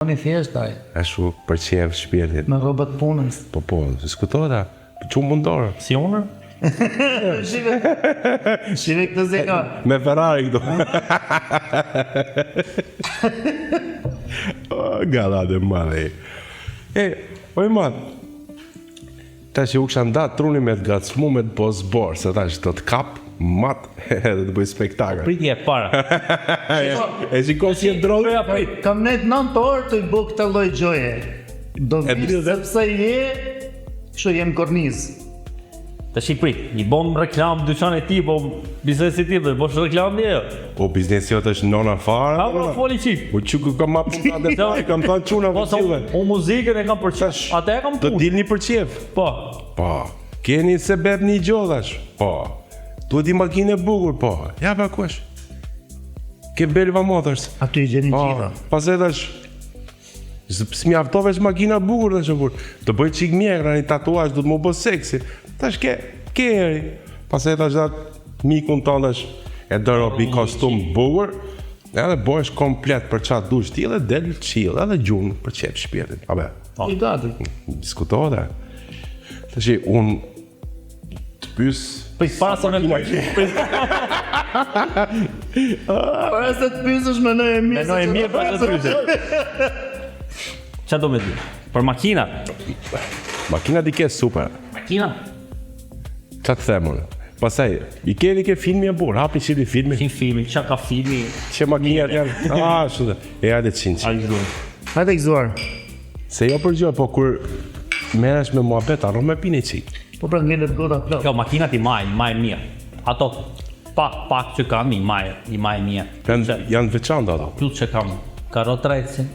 Një thjesht taj, Ashtu përqef shpirtin. me rrobat punës. Po, diskutota. Që mundorë. Si onër? Shive këtë zeka. Me Ferrari këto. Gala dhe madhe. Oj madhe. Ta që u kësha nda truni me të gacmu me të posborë, se ta që të kap, mat, edhe të bëj spektakl. Pritje e para. E shikon si e ndrodhë? Kam net 9 orë të i bu këtë lloj gjoje. Do vish sepse kështu jem korniz. Të shqiprit, i bom reklam dyqan e ti, po biznesi ti, dhe bosh reklam dhe jo. O, biznesi jote është nona fare? Ka po foli qik. O, që kam ma punta dhe taj, kam thënë quna Po, vëqilve. o muzikën e kam përqef, atë e kam Do punë. dilni për qef. Po, Po, keni se beb një gjodhash. Po, duhet i makinë e bukur, po. Ja pa kush. Ke Belva Motors. Aty i gjeni Po, gjitha. pas e tash, s'mjaftovesh makina bukur dhe shëpur. Të bëj qik mjekra, një tatuash, du të më bë seksi. Tash ke eri. Pas e tash datë mikun tonë tash e dëropi kostum bukur. Edhe bojsh komplet për qatë dush ti, edhe del qil, edhe gjunë për qep shpirtin. Abe, I gati. diskutohet. Tash unë të pys... për i para se me Para se të pyesësh me nëjë mirë. menoj e mirë për të pyse. Qa do me di? Për makina? Makina di ke super. Makina? Qa të themur? Pasaj, i keni ke filmi e burë, hapi qiti filmi. Qin filmi, qa ka filmi? Që makinat janë, shude, e hajde qinqë. A i zhurë. Hajde gëzuar. Se jo për gjë, po kur meresh me muhabet, arro me pini qik. Po pra ngellet goda plot. Kjo makinat i maj mirë. Ato pak që kam i maj mirë. Janë veçanta ato. Plus që kam karot rejtësin,